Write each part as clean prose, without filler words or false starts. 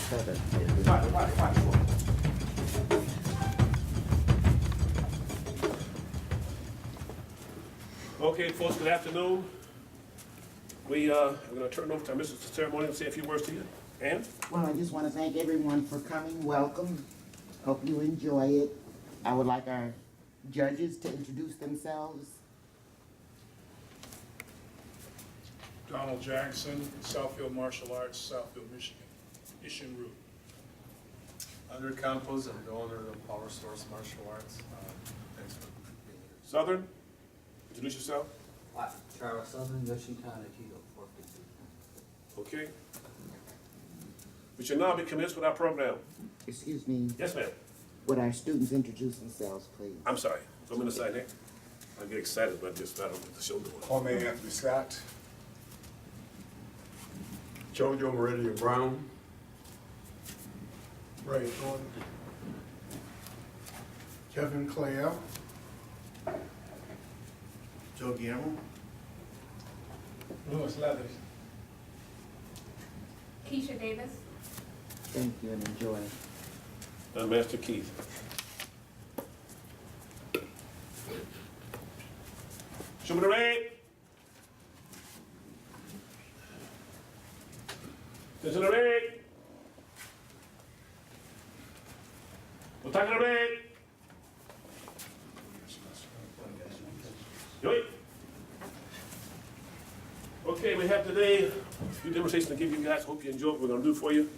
Okay, folks, good afternoon. We're going to turn it over to our Mrs. Ceremony and say a few words to you. Ann? Well, I just want to thank everyone for coming. Welcome. Hope you enjoy it. I would like our judges to introduce themselves. Donald Jackson, Southfield Martial Arts, Southfield, Michigan. Yoshin-Ryu. Andre Campos, I'm the owner of Power Source Martial Arts. Thanks for being here. Southern, introduce yourself. Hi, Charles Southern, Yoshin-Ryu, Aikido, 450. Okay. We shall now be commenced with our program. Excuse me. Yes, ma'am. Would our students introduce themselves, please? I'm sorry. Go in the side there. I get excited about this. I don't know what the show doing. Kwame Anthony Scott. Jojo Meridian Brown. Ray Thornton. Kevin Clayell. Joe Guillermo. Louis Leathers. Keisha Davis. Thank you and enjoy. Master Keith. Show me the red. This is the red. We'll talk to the red. Yoink. Okay, we have today a few demonstrations to give you guys. Hope you enjoy what we're going to do for you.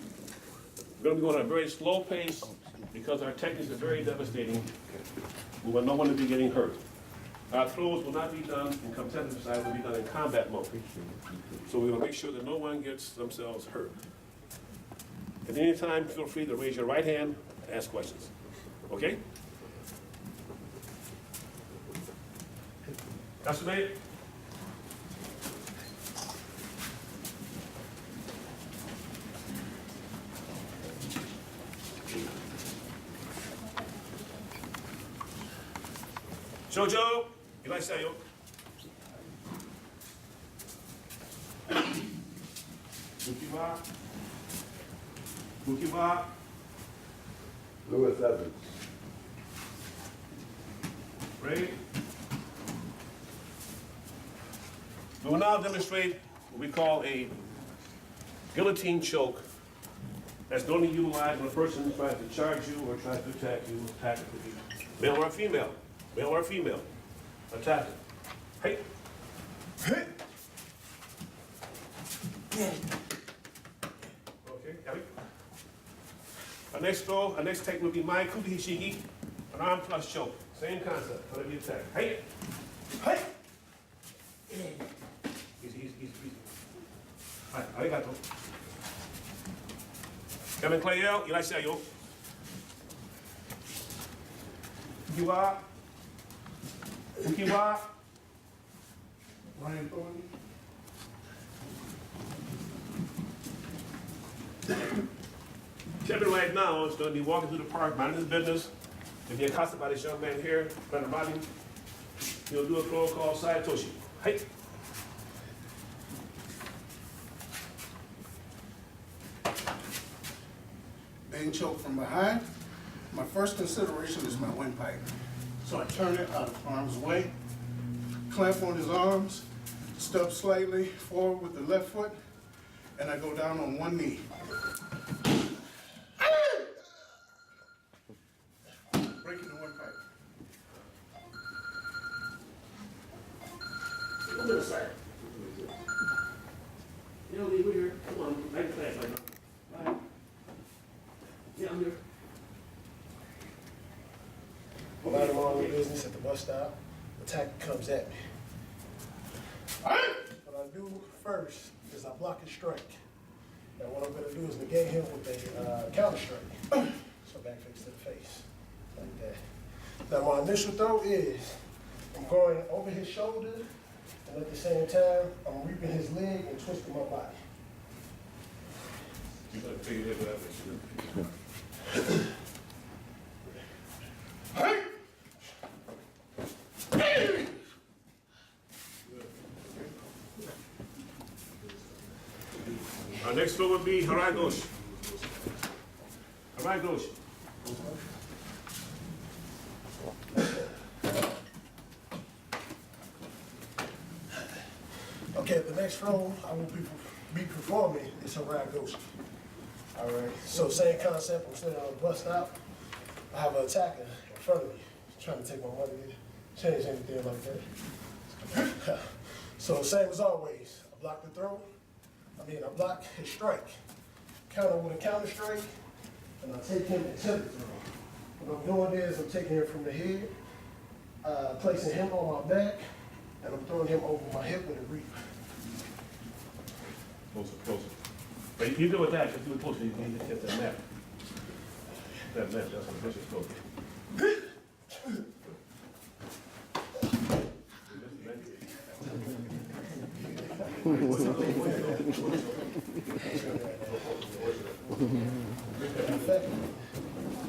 We're going to be going at a very slow pace because our techniques are very devastating. We want no one to be getting hurt. Our throws will not be done in competitive side, will be done in combat mode. So we're going to make sure that no one gets themselves hurt. At any time, feel free to raise your right hand to ask questions. Okay? That's it. Jojo, you like say yo? Bukiwa. Bukiwa. Louis Evans. Ready? We will now demonstrate what we call a guillotine choke. That's normally utilized when a person tries to charge you or tries to attack you. Attack it could be male or female. Male or female. Attack it. Hey. Hey. Okay, got it. Our next throw, our next technique will be Mai Kubi Hishigi, an arm plus choke. Same concept, but it'll be attack. Hey. Hey. Easy. All right, arigato. Kevin Clayell, you like say yo? Ukiwa. Ukiwa. Ryan Thornton. Kevin right now is going to be walking through the park, minding his business. If you're accosted by this young man here, trying to rob him, he'll do a throw called side toshi. Hey. Being choked from behind, my first consideration is my windpipe. So I turn it out of harm's way, clamp on his arms, step slightly forward with the left foot, and I go down on one knee. Breaking the windpipe. Go to the side. You know, we're here. Come on, make it fast right now. Right. Yeah, I'm here. Well, I'm on business at the bus stop. Attack comes at me. What I do first is I block his strike. And what I'm going to do is negate him with a counter strike. So back fix to the face, like that. Now my initial throw is I'm going over his shoulder, and at the same time I'm reaping his leg and twisting my body. You gotta figure that out. Our next throw would be Haragoshi. Goshi. Okay, the next role I will be performing is a Ragoshi. All right, so same concept, I'm sitting on a bus stop. I have an attacker in front of me, trying to take my money, change anything like that. So same as always, I block the throw, I block his strike. Counter with a counter strike, and I take him and tip the throw. What I'm doing is I'm taking him from the head, placing him on my back, and I'm throwing him over my hip with a reap. Closer, closer. But you do it that, just do it closer, you need to hit that map. That map, that's what this is closer.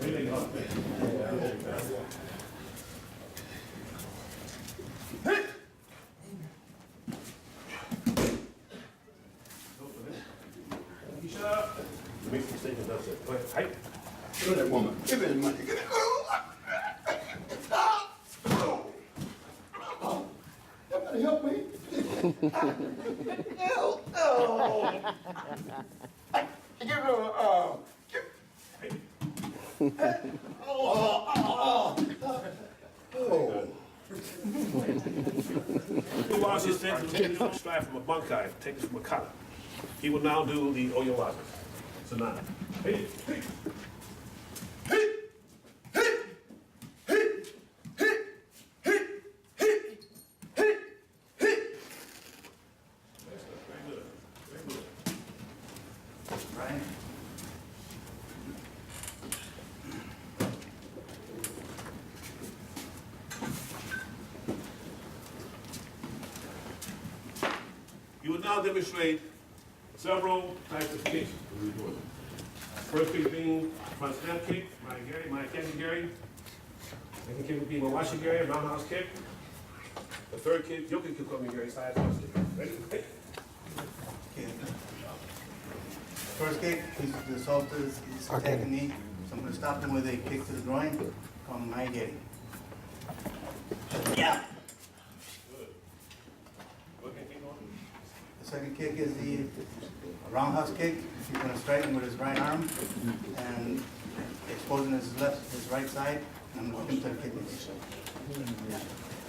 Really hard. Make some mistake and that's it. Go ahead. Height. Give me that woman. Give me that money. Give me Somebody help me. Help. Oh. Give me He wants his thing to take this stride from a bunkai, take this from a kata. He will now do the oyawaza. Sonata. Hey, hey. You will now demonstrate several types of kicks. First kick being front snap kick, my Kenny Gary. Second kick would be Mawashi Gary, roundhouse kick. The third kick, Yoki Kwame Gary, side toss kick. Ready? Hey. First kick, he's the assaulters, he's attacking knee. So I'm gonna stop him with a kick to the groin, called my getting. Yeah! Good. Okay, keep going. The second kick is the roundhouse kick. He's gonna strike him with his right arm and exposing his right side. And I'm gonna hook him to the kidney.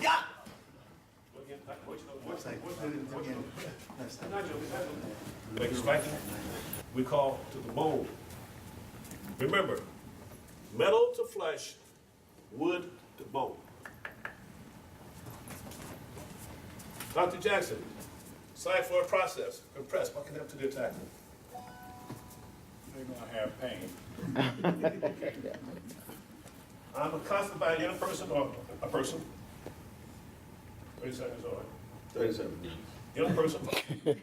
Yeah! Left side. Again. Left side. Make a strike. We call to the bone. Remember, metal to flesh, wood to bone. Dr. Jackson, side floor process, compress, walking up to the attacker. They're gonna have pain. I'm accosted by a young person or a person. 30 seconds, all right. 37. Young person. And I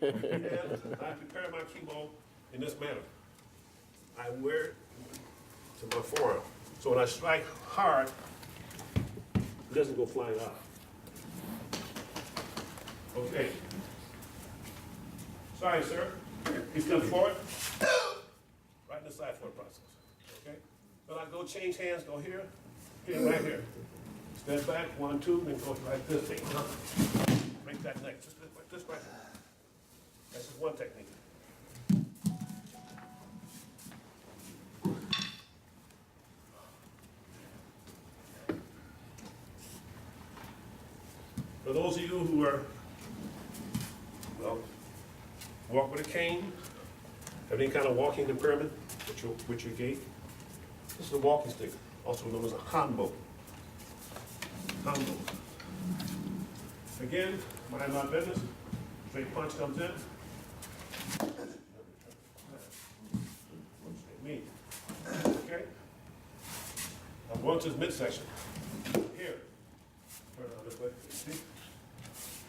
prepare my keyboard in this manner. I wear it to my forearm. So when I strike hard, it doesn't go flying out. Okay. Sorry, sir. He steps forward. Right in the side forward process. Okay? Then I go change hands, go here, right here. Step back, 1, 2, then go like this thing. Make that neck, just right here. That's just one technique. For those of you who are, well, walk with a cane, have any kind of walking impairment with your gait, this is a walking stick, also known as a hanbo. Hanbo. Again, mind my business, straight punch comes in. Me. Okay? I'm going to his midsection. Here. Turn around this way. See?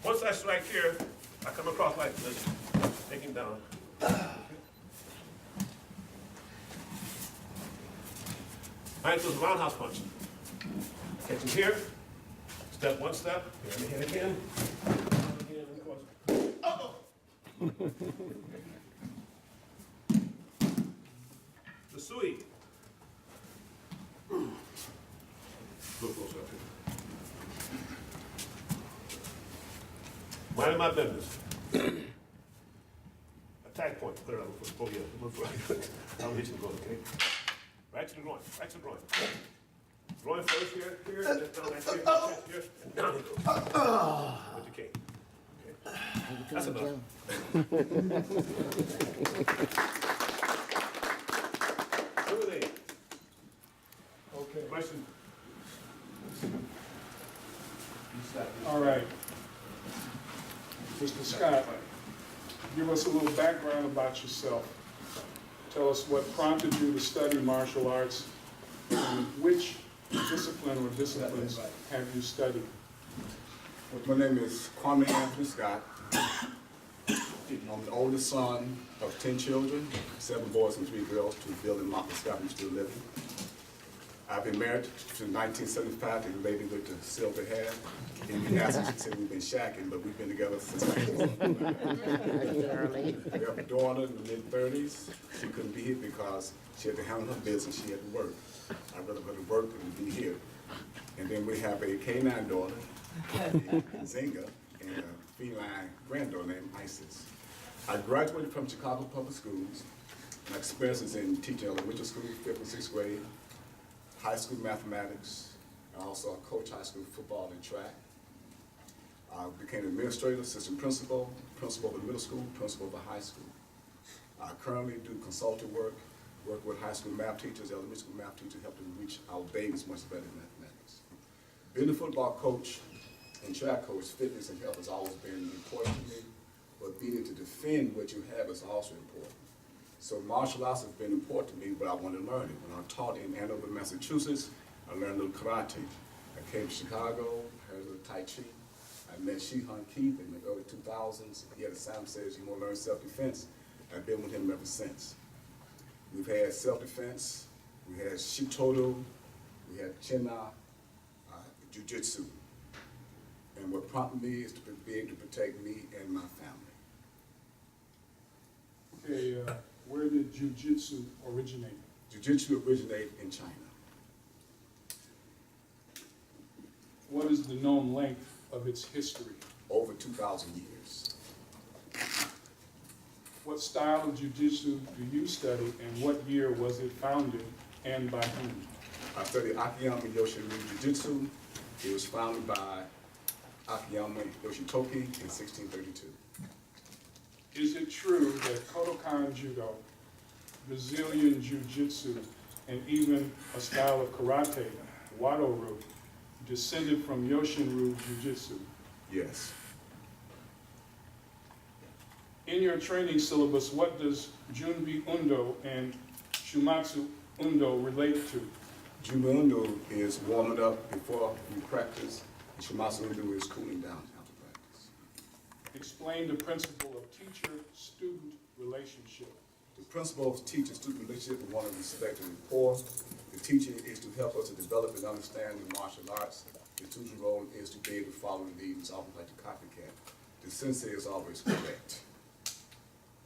Once I strike here, I come across like this, take him down. I do a roundhouse punch. Catch him here, step one step, here in the head again, again, and of course. Oh! The sui. Look close up here. Minding my business. Attack point, put it on the foot. Oh, yeah, look for it. I'll hit you with the okay? Right to the groin, right to the groin. Groin first here, and then down that here, here, and down he goes. With the cane. Okay. That's enough. Over there. Okay. Question? All right. Mr. Scott, give us a little background about yourself. Tell us what prompted you to study martial arts, and which discipline or disciplines have you studied? My name is Kwame Anthony Scott. I'm the oldest son of 10 children, 7 boys and 3 girls, to Bill and Martha Scott, who's still living. I've been married since 1975 to the lady with the silver hair. In the absence, she said we've been shacking, but we've been together since 1975. We have a daughter in the mid-30s. She couldn't be here because she had to handle her business, she had to work. I'd rather go to work than be here. And then we have a canine daughter, Zinga, and a feline granddaughter named Isis. I graduated from Chicago Public Schools. My experience is in teaching elementary school, 5th and 6th grade, high school mathematics. I also coach high school football and track. I became administrator, assistant principal, principal of the middle school, principal of the high school. I currently do consulting work with high school math teachers, elementary school math teachers, help them reach our babies much better in mathematics. Being a football coach and track coach, fitness and health has always been important to me, but being able to defend what you have is also important. So martial arts has been important to me, but I want to learn it. When I taught in Andover, Massachusetts, I learned a little karate. I came to Chicago, heard a little Tai Chi. I met Shihan Keith in the early 2000s. He had a sign that says, you want to learn self-defense. I've been with him ever since. We've had self-defense, we had Shitodo, we had China, Jiu-Jitsu. And what prompted me is to be able to protect me and my family. Okay, where did Jiu-Jitsu originate? Jiu-Jitsu originated in China. What is the known length of its history? Over 2,000 years. What style of Jiu-Jitsu do you study, and what year was it founded, and by whom? I studied Akiyama Yoshin-Ryu Jiu-Jitsu. It was founded by Akiyama Yoshitoki in 1632. Is it true that Kodokan Judo, Brazilian Jiu-Jitsu, and even a style of karate, Wado-Ryu, descended from Yoshin-Ryu Jiu-Jitsu? Yes. In your training syllabus, what does Junbi Undo and Shumatsu Undo relate to? Junbi Undo is warming up before you practice, and Shumatsu Undo is cooling down after practice. Explain the principle of teacher-student relationship. The principle of teacher-student relationship is one of respect and rapport. The teacher is to help us to develop and understand the martial arts. The student's role is to be able to follow the lead. It's almost like the copycat. The sensei is always correct.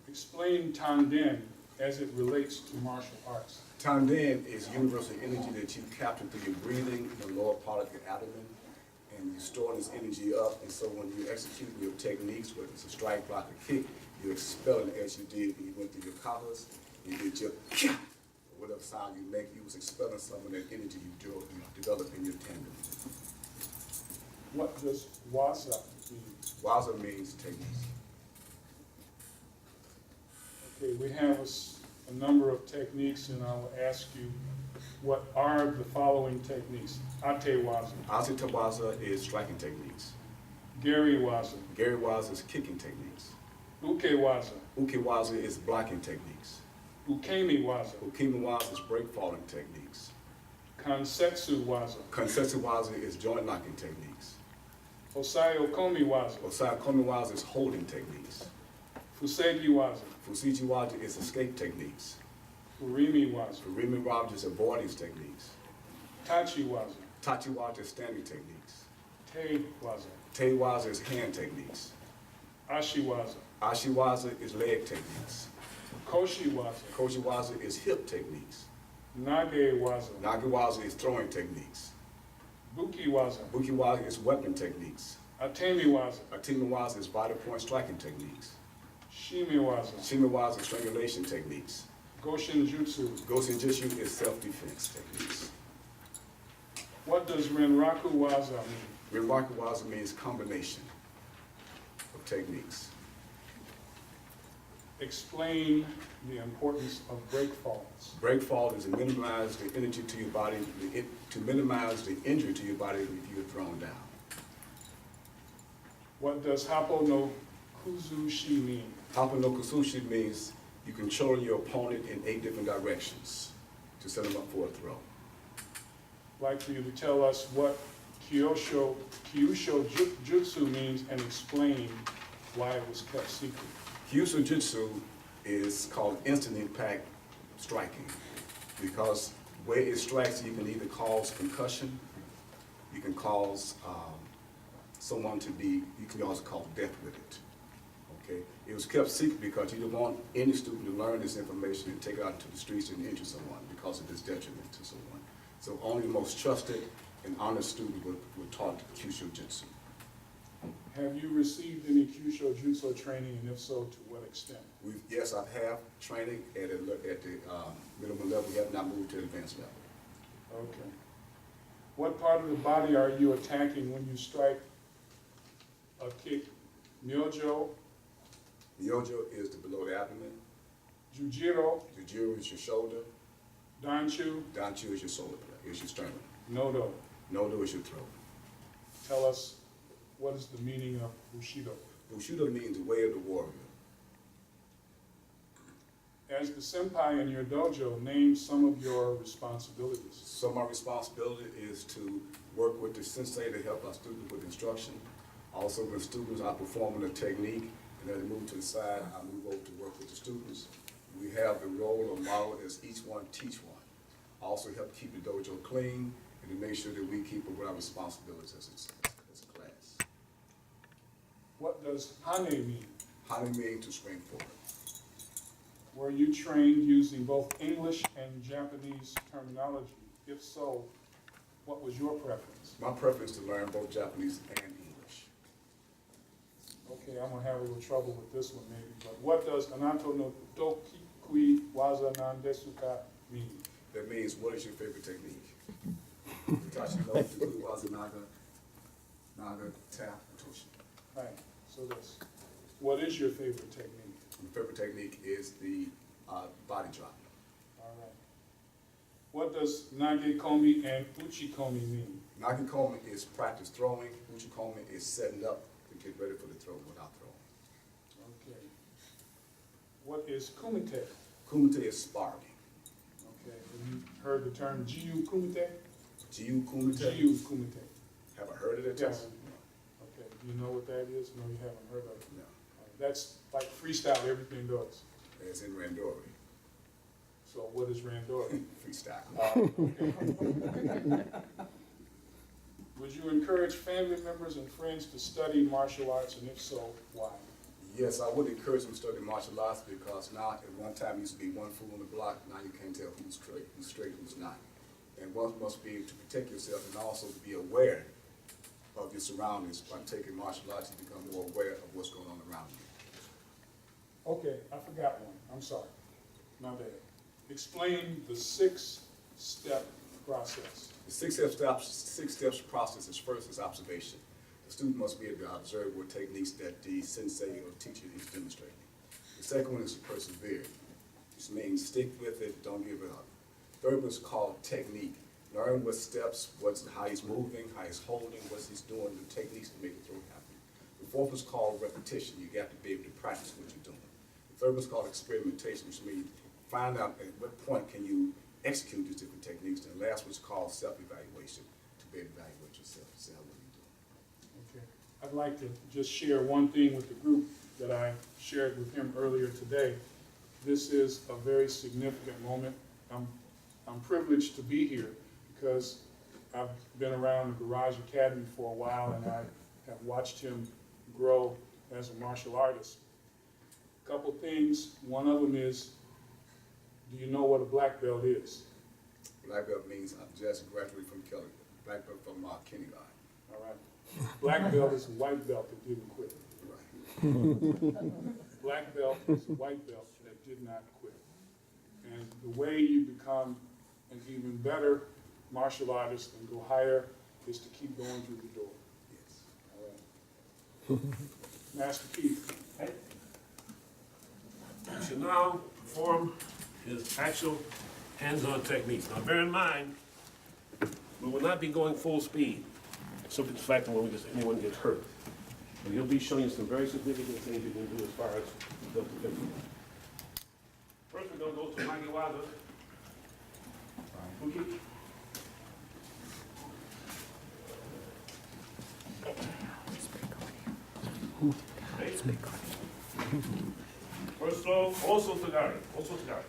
Explain Tanden as it relates to martial arts. Tanden is universal energy that you capture through your breathing in the lower part of your abdomen, and you store this energy up, and so when you execute your techniques, whether it's a strike, block, or kick, you're expelling as you did when you went through your katas, you did your or whatever sound you make, you was expelling some of that energy you develop in your tendon. What does Waza mean? Waza means techniques. Okay, we have a number of techniques, and I will ask you, what are the following techniques? Ate Waza, Ate Waza is striking techniques. Gary Waza, Gary Waza is kicking techniques. Uke Waza, Uke Waza is blocking techniques. Ukemi Waza, Ukemi Waza is break falling techniques. Kansetsu Waza, Konsetsu Waza is joint locking techniques. Osayo Komi Waza, Osai Komi Waza is holding techniques. Fusegi Waza, Fusiji Waza is escape techniques. Furimi Waza, Rimi Waza is avoidance techniques. Tachi Waza, Tachi Waza is standing techniques. Te Waza, Te Waza is hand techniques. Ashi Waza, Ashi Waza is leg techniques. Koshi Waza, Koshi Waza is hip techniques. Nage waza. Nagewaza is throwing techniques. Buki waza. Bukiwaza is weapon techniques. Atemi waza. Atemiwaza is body point striking techniques. Shime waza. Shimiwaza is strangulation techniques. Goshin jutsu. Gosen Jitsu is self-defense techniques. What does Renraku waza mean? Renwakuwaza means combination of techniques. Explain the importance of break falls. Break fall is to minimize the energy to your body, to minimize the injury to your body if you're thrown down. What does Hapo no Kuzushi mean? Hapa no Kusushi means you control your opponent in 8 different directions to set him up for a throw. I'd like for you to tell us what Kyusho Jutsu means and explain why it was kept secret. Kyuso Jutsu is called instant impact striking because where it strikes, you can either cause concussion, you can cause someone to be, you can also cause death with it. Okay, it was kept secret because you don't want any student to learn this information and take it out into the streets and injure someone because of its detriment to someone. So only the most trusted and honest students were taught Kyusho Jutsu. Have you received any Kyusho Jutsu training, and if so, to what extent? Yes, I have training at the minimum level. We have not moved to advanced level. Okay. What part of the body are you attacking when you strike a kick? Myojo, Myojo is the below the abdomen. Jujiro, Jujiro is your shoulder. Danchu, Danchu is your shoulder, is your sternum. Nodo. Nodo is your throat. Tell us, what is the meaning of Bushido? Bushido means the way of the warrior. As the senpai in your dojo, name some of your responsibilities. So my responsibility is to work with the sensei to help our students with instruction. Also, when students are performing a technique and then they move to the side, I move over to work with the students. We have the role of model as each one teach one. Also help keep the dojo clean and to make sure that we keep up with our responsibilities as a class. What does hane mean? Hane means to spring forward. Were you trained using both English and Japanese terminology? If so, what was your preference? My preference is to learn both Japanese and English. Okay, I'm gonna have a little trouble with this one maybe, but what does Anato no Tokikui Waza nan desu ka mean? That means, what is your favorite technique? Tachi no Tokui Waza naga tap toshi. Right, so this. What is your favorite technique? My favorite technique is the body drop. All right. What does Nagekomi and Uchikomi mean? Nagekomi is practice throwing. Uchikomi is setting up to get ready for the throw without throwing. Okay. What is Kumite? Kumite is sparring. Okay, have you heard the term Jiu Kumite? Jiu Kumite? Jiu Kumite. Have I heard of it? Yes. Okay, do you know what that is? No, you haven't heard of it. No. That's like freestyle, everything goes. It's in Randori. So what is Randori? Freestyle. Would you encourage family members and friends to study martial arts, and if so, why? Yes, I would encourage them to study martial arts because now at one time used to be one fool on the block. Now you can't tell who's straight, who's not. And one must be able to protect yourself and also to be aware of your surroundings. By taking martial arts, you become more aware of what's going on around you. Okay, I forgot one. I'm sorry. My bad. Explain the 6-step process. The six steps process is first is observation. The student must be able to observe what techniques that the sensei or teacher is demonstrating. The second one is to persevere. This means stick with it, don't give it up. Third one is called technique. Learn what steps, how he's moving, how he's holding, what he's doing, the techniques to make the throw happen. The fourth one is called repetition. You have to be able to practice what you're doing. The third one is called experimentation, which means find out at what point can you execute these different techniques. And the last one is called self-evaluation, to be able to evaluate yourself and see how well you're doing. Okay. I'd like to just share one thing with the group that I shared with him earlier today. This is a very significant moment. I'm privileged to be here because I've been around the Garage Academy for a while and I have watched him grow as a martial artist. A couple things. One of them is, do you know what a black belt is? Black belt means I'm just graduated from Kelly. Black belt from kindergarten. All right. Black belt is a white belt that didn't quit. Right. Black belt is a white belt that did not quit. And the way you become an even better martial artist and go higher is to keep going through the door. Yes. All right. Master Keith. He should now perform his actual hands-on techniques. Now bear in mind, we will not be going full speed, simply the fact that when anyone gets hurt. But he'll be showing you some very significant things you can do as far as self-defense. First, we're going to go to Magiwaza. Fuki. Okay. First throw, also Tagari. Also Tagari.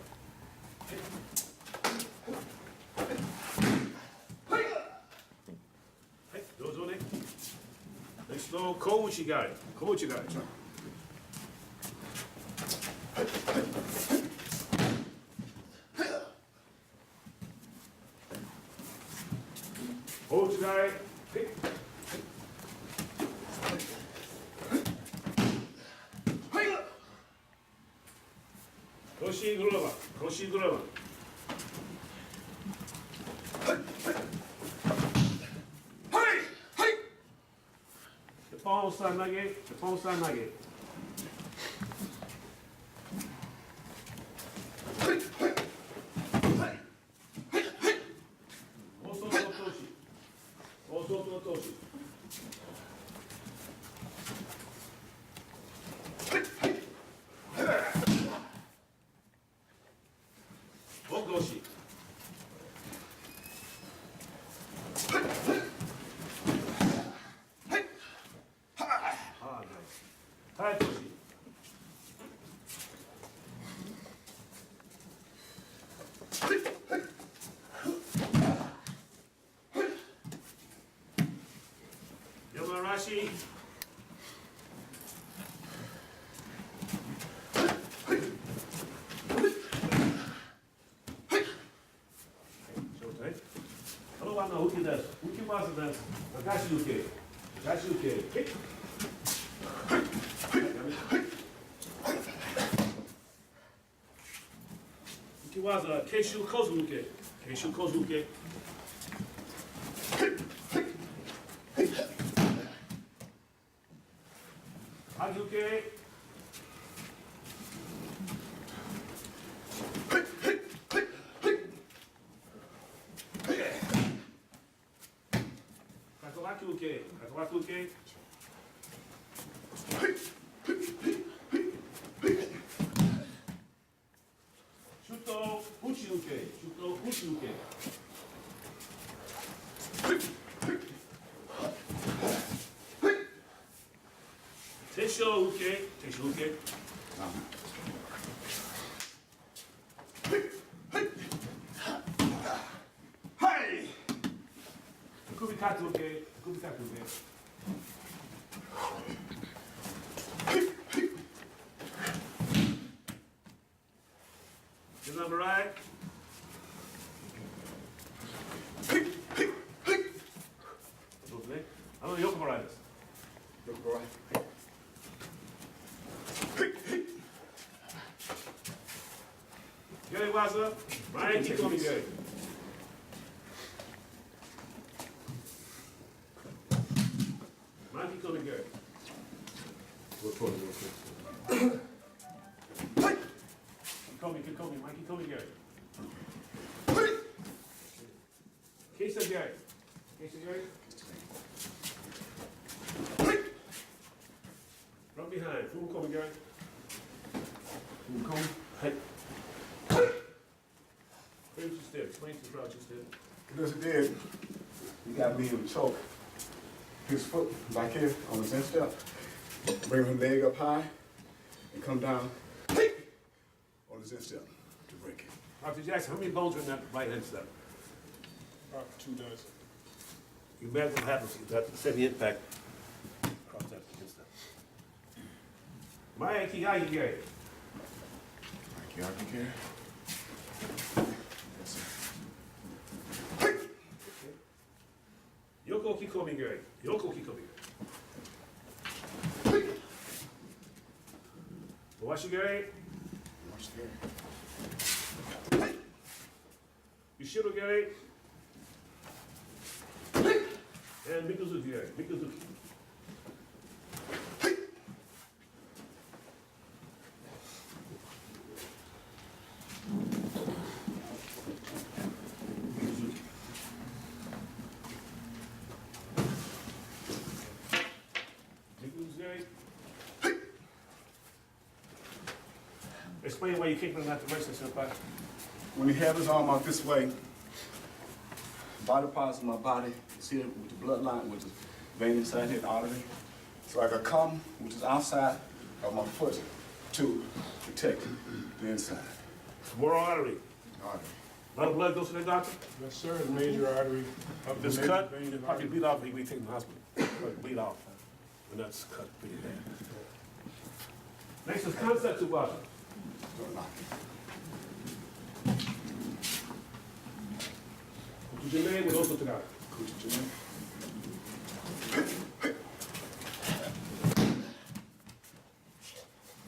Hey, dozo ne. Next throw, Kouchigari. Kouchigari. Kouchigari. Hey. Koshi Gurova. Koshi Gurova. Japan San Nage. Japan San Nage. Also Totoshi. Also Totoshi. Bogoshi. Ah, nice. Haitoshi. Yamarashi. Uki desu. Ukiwaza desu. Nagashi uke. Nagashi uke. Kick. Ukiwaza keishu kozu uke. Keishu kozu uke. Hagi uke. Kakuake. Kakuake. Shuto Uchi uke. Shuto Uchi uke. Teisho uke. Teisho uke. Hey! Kubikatu uke. Kubikatu uke. Is that right? I don't know Yoko right. Yoko right. Gary Waza, Ryan, keep coming, Gary. Ryan, keep coming, Gary. Keep coming, Mike, keep coming, Gary. Case Gary. Case Gary. From behind, Full coming, Gary. Full coming. Hey. Where's your step? Explain to the crowd your step. Because it did, he got me in choke. His foot back here on the 10th step. Bring his leg up high and come down on the 10th step to break it. Dr. Jackson, how many bones are in that right hand step? About 2 dozen. You imagine what happens if that sudden impact across that against that. Maya Kiyagi Gary. Like you can. Gary. Yoko Kikobi. Washi Gary. Yoshiru Gary. And Mikuzuki Gary. Mikuzuki. Explain why you can't bring out the rest of the body. When he had his arm out this way, body parts of my body, you see it with the bloodline, which is vein inside here, the artery. So I could come, which is outside of my foot, to protect the inside. Moral artery. Artery. A lot of blood goes to the doctor. Yes, sir, the major artery of the This major cut, vein and probably artery. bleed off, we take him to the hospital. Bleed off. And that's cut pretty bad. Next is concept to water. Kuchujime with also to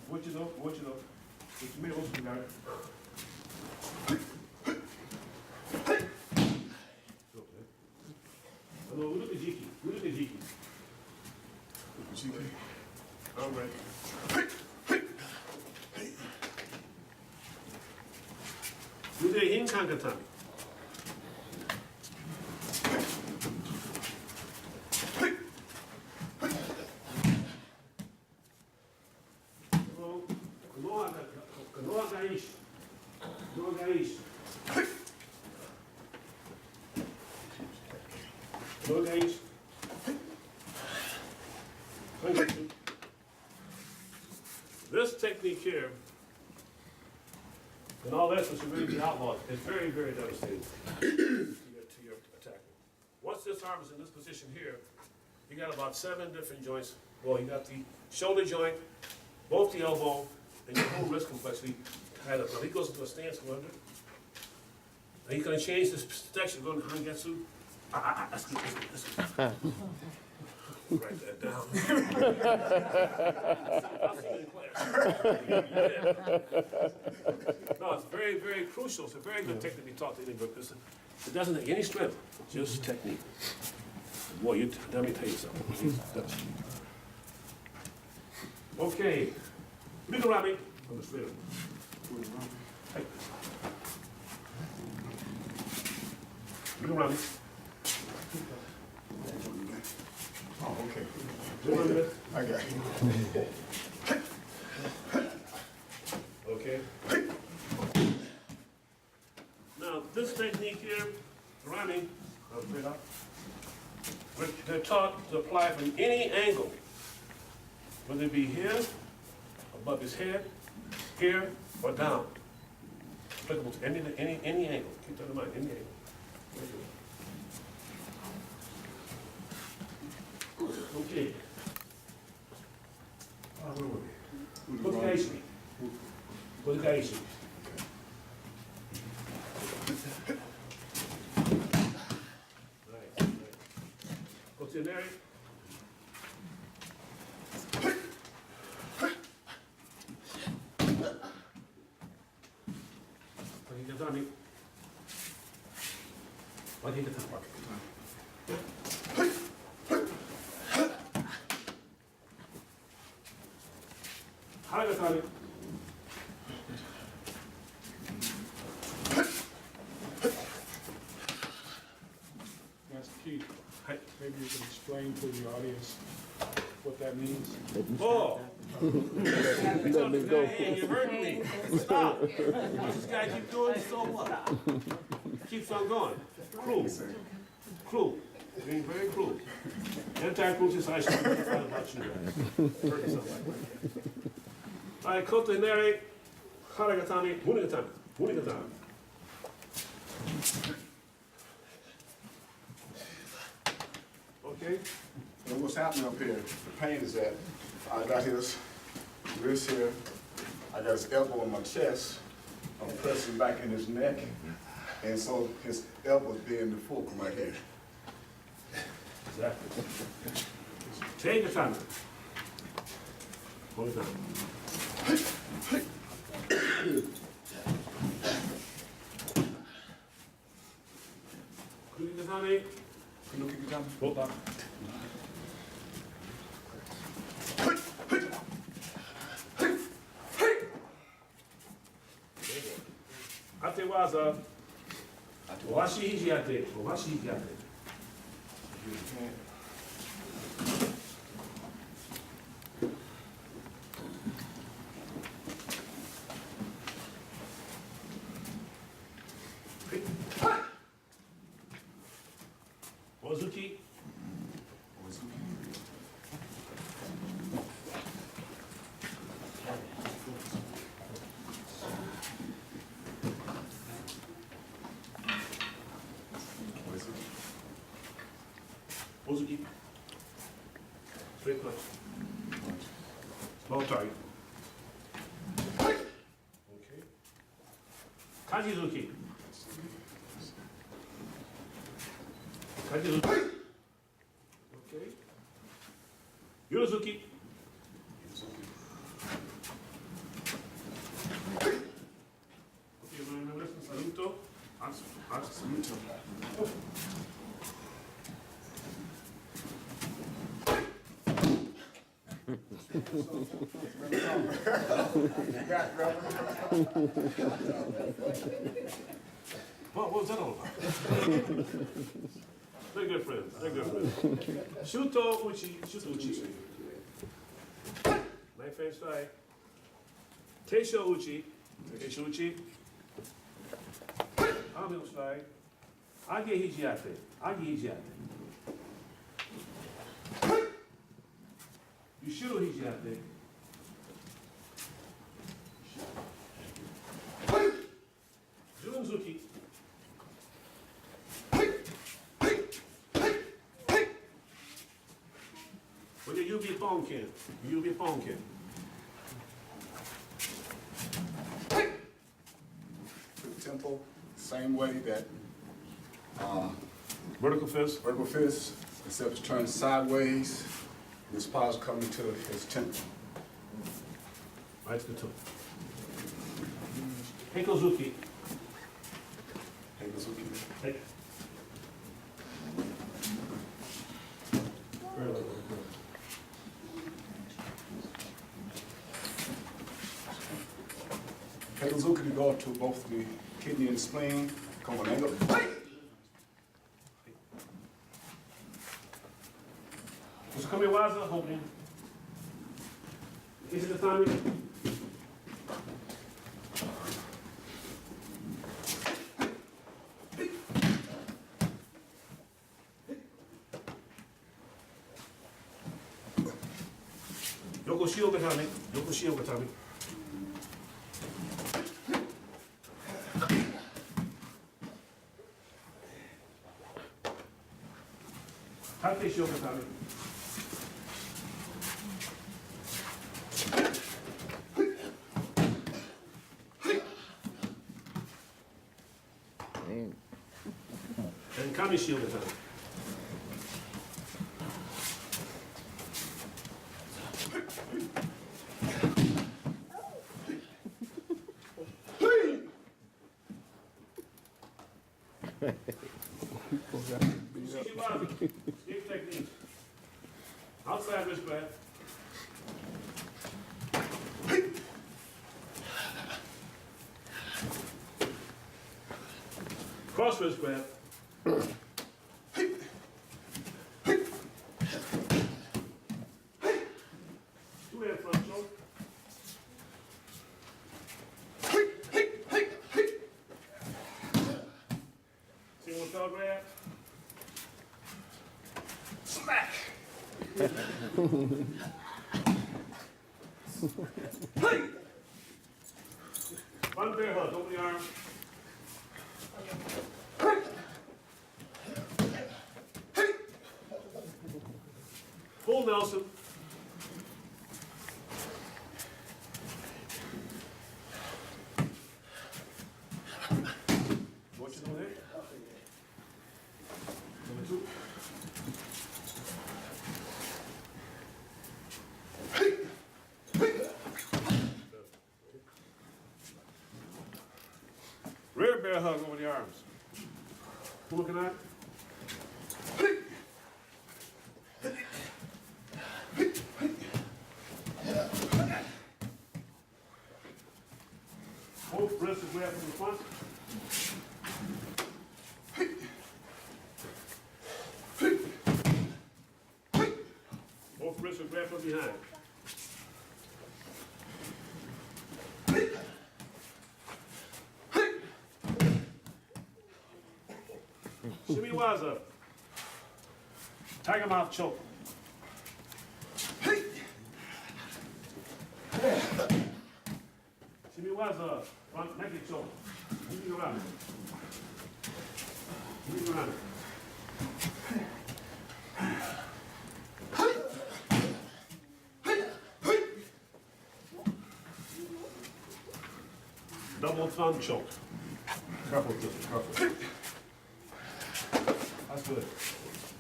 What you know? Kuchujime also to All right. Do the Hinkankatami. This technique here, and all this should really be outlawed. It's very, very devastating to your attacker. Once this arm is in this position here, you got about 7 different joints. Well, you got the shoulder joint, both the elbow, and your whole wrist complexity tied up. Now he goes into a stance under. And he's going to change this protection, going to Hangetsu. That's good. Write that down. I'll see you in class. No, it's very, very crucial. It's a very good technique to be taught to anybody. It doesn't take any strength, just technique. Boy, let me tell you something. Okay. Mikurami. On the straight. Hey. Mikurami. Oh, okay. I got you. Okay. Now, this technique here, running, they're taught to apply from any angle, whether it be here, above his head, here, or down. Applicable to any angle. Keep that in mind, any angle. Okay. Positigação. Positigação. Right. Continuare. Pode ir dessa parte. Haragatami. Master Keith, maybe you can explain to the audience what that means. Oh! Let me go. Hey, you hurt me. Stop. This guy keep doing so what? Keeps on going. Cruel. Cruel. Being very cruel. Anti-cruel society should be notified about you guys. Hurt yourself like that. All right, kote nere, haragatami, munigatami, munigatami. Okay? And what's happening up here, the pain is that I got his wrist here, I got his elbow on my chest, I'm pressing back in his neck, and so his elbow's being the fulcrum right here. Exactly. Take your time. Hold it down. Kudikitame. Hold on. Ate waza. Washi hiji ate. Washi hiji ate. Ozuki. Ozuki. Straight punch. Small target. Okay. Kajizuki. Kajizuki. Okay. Yuruzuki. Okay, remember this one, Saluto. Saluto. What was that all about? They're good friends. They're good friends. Shuto uchi. Shuto uchi. Knife hand strike. Teisho uchi. Teisho uchi. Ame strike. Age hijiate. Age hijiate. Yushiro hijiate. Junzuki. Well, you be funkin'. You be funkin'. Tempo, same way that Vertical fist. vertical fist, except it's turned sideways. This paws coming to his temple. Right to the toe. Heikozuki. Heikozuki. Hey. Heikozuki to go to both the kidney and the spleen. Come on, angle. Usukame waza, holding. Is it the timing? Yoko Shio Gatami. Yoko Shio Gatami. Tate Shio Gatami. And Kami Shio Gatami. Escape technique. Outside wrist grab. Cross wrist grab. Two hand front choke. Single toe grab. Smack! One bear hug, open the arm. Full Nelson. What you doing there? Number two. bear hug over the arms. Who looking at? Both wrists are grabbed from the front. Both wrists are grabbed from behind. Shimmy Waza. Tiger mouth choke. Shimmy Waza. Front neck and choke. Moving around. Moving around. Double thumb choke. Careful with this, careful. That's good.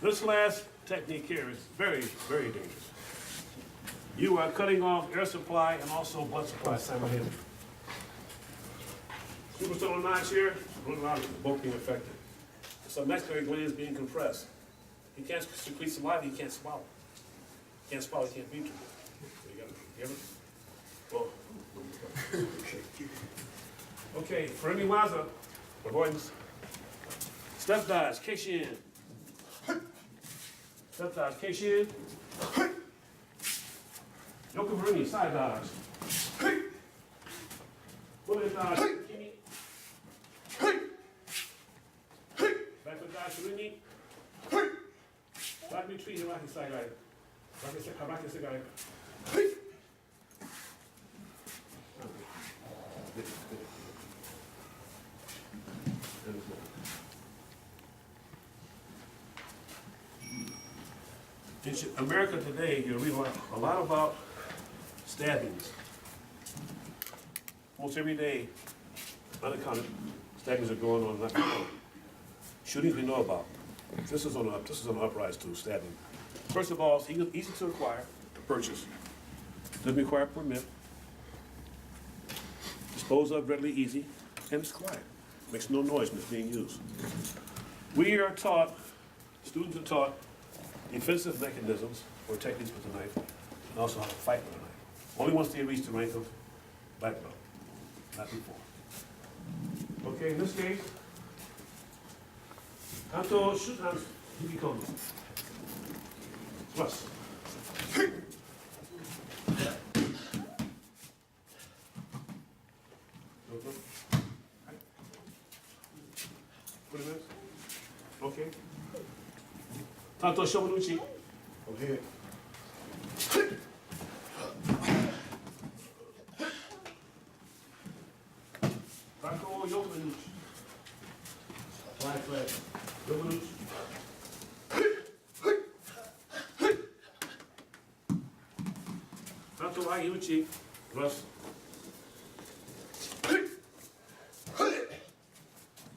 This last technique here is very, very dangerous. You are cutting off air supply and also blood supply simultaneously. Superstone notch here, running around both being affected. So maxillary gland is being compressed. He can't secrete saliva, he can't swallow. He can't swallow, he can't breathe. So you got it? Well, okay, for any waza, avoidance. Step dodge, Keishin. Step dodge, Keishin. Yokoburini, side dodge. Bullet dodge, Kimi. Backward dodge, Rini. Back retreat, Hiraki Sagai. Haraki Sagai. In America today, you read a lot about stabbings. Almost every day, unaccounted stabbings are going on. Not going on. Shootings we know about. This is on an uprise to stabbing. First of all, it's easy to acquire, to purchase. Doesn't require a permit. Dispose of readily easy, and it's quiet. Makes no noise when it's being used. We are taught, students are taught, defensive mechanisms or techniques with the knife, and also how to fight with a knife. Only once they reach the rank of black belt, not before. Okay, in this case, Kanto shoot hands, Hibikono. Thrust. Okay. Tanto Shomanuchi. Okay. Tanto Yokomanuchi. Flag flag. Yokomanuchi. Tanto Ayuchi. Russ.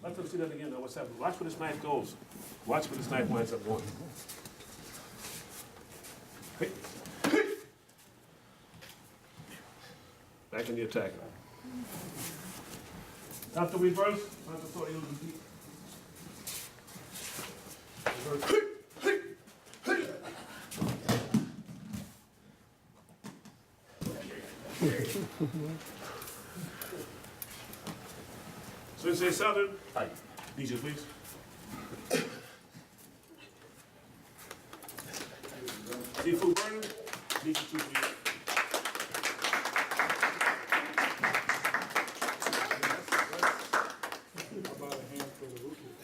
Let them see that again now. What's happening? Watch where this knife goes. Watch where this knife winds up going. Hey. Back in the attack. After reverse, after throw you repeat. Reverse. Sensei Southern. Hi. DJ, please. Seafood burning. DJ, please. About a handful of rupees.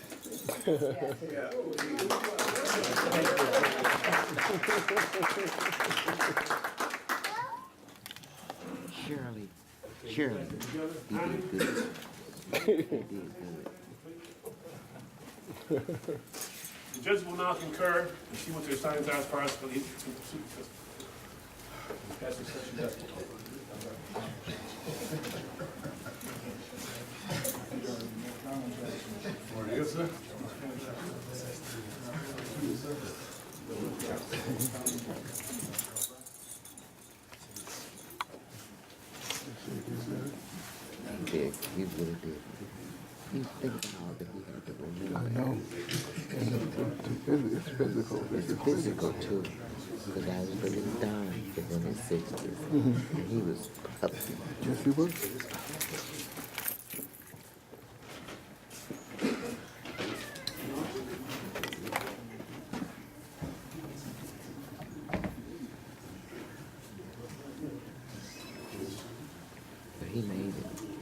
Shirley, Shirley, Together. you did good. You did good. The judges will now concur and see what their signs are as far as for the passing session decimal. Yes, sir. He did. He really did. You think about that he had to remember. I know. And it's physical. It's physical too. The guy was really done in his 60s. And he was puppy. Yes, he was. But he made it.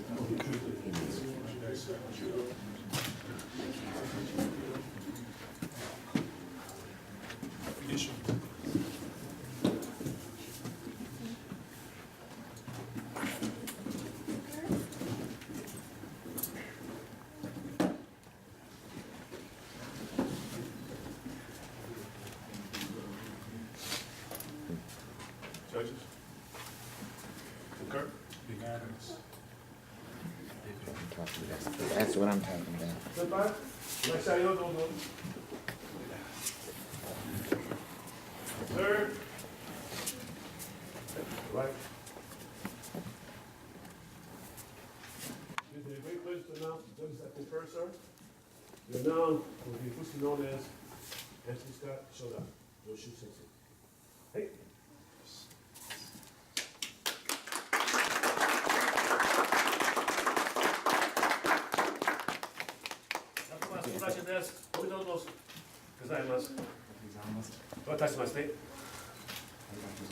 He made it. Judges? Concur? Unanimous. That's what I'm talking about. Good, Bob? Next side, no. Third. Right. It is a great pleasure to announce the judges that confer, sir. You're now will be officially known as Anthony Scott Showdown. Yoshin-Ryu. Hey.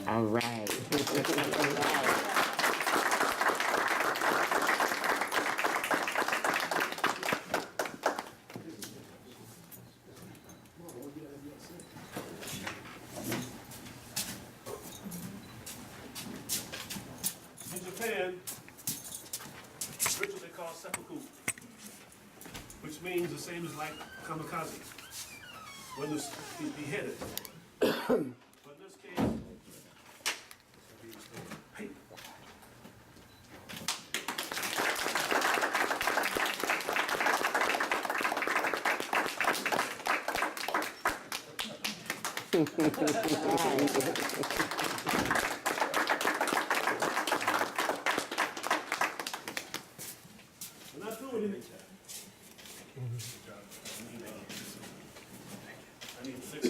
All right. In Japan, ritual they call seppuku, which means the same as like kamikaze, when he's beheaded. But in this case, hey. We're not doing anything. I need 6.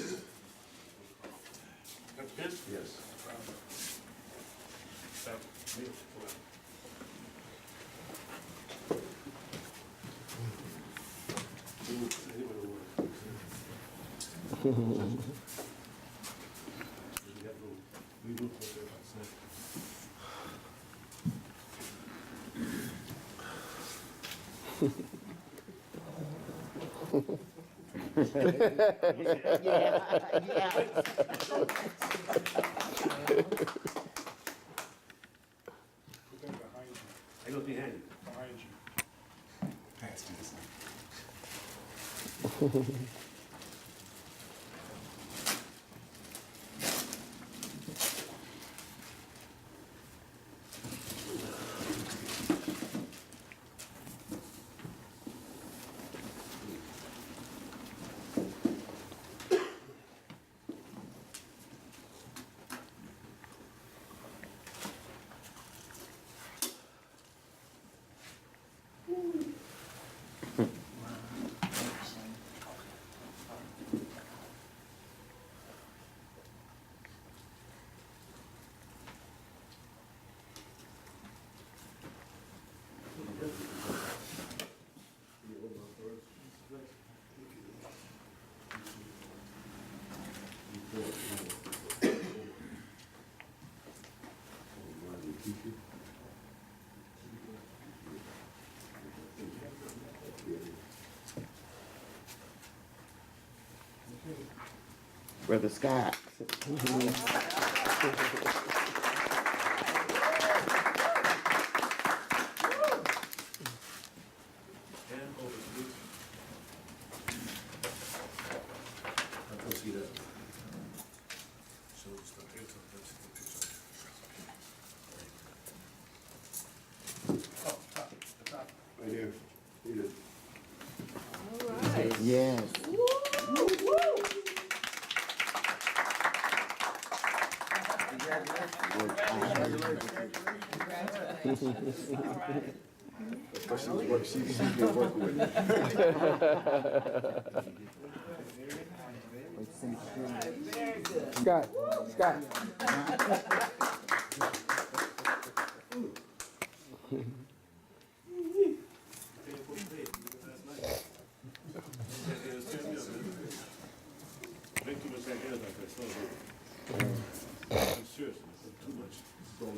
Got the pen? Yes. I go behind you. Behind you. Pass me this. Brother Scott. Hand over, please. I don't see that. So it's the picture. Oh, top, the top. Right here. Here. Yes. But she's been working with me. Scott, Scott. Make too much that hair like that, so I'm serious, too much. Okay,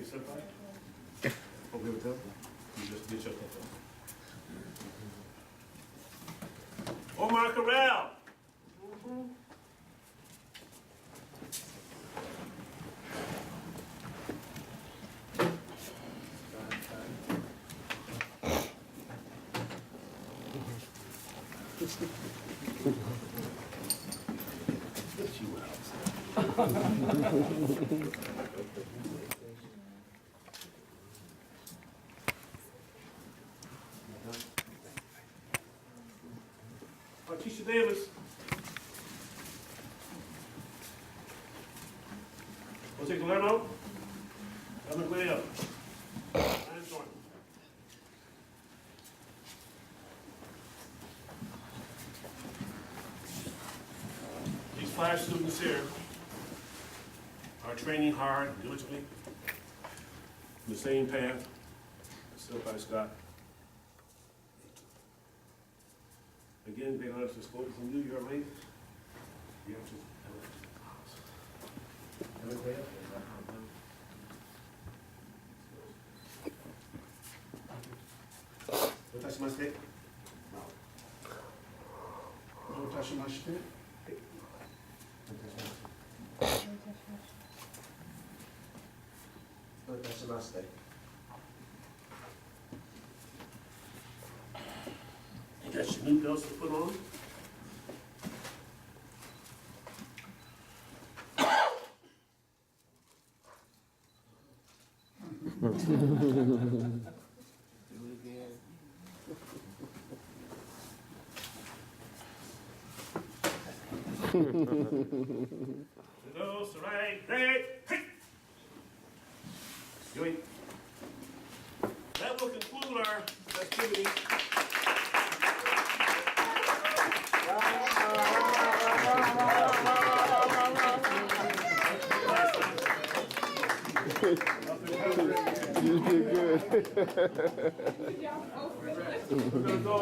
senpai? Okay with that? You just get your stuff up. Omar Corral! Tisha Davis. Jose Guillermo. Guillermo. And Thornton. These 5 students here are training hard and diligently in the same path as Senpai Scott. Again, being honest, just focus on you, you're amazing. You have to. Watashimashite. Watashimashite. Watashimashite. You got your new belts to put on? Those right, hey, hey. Joey. That will conclude our activity. You did good. We're gonna go.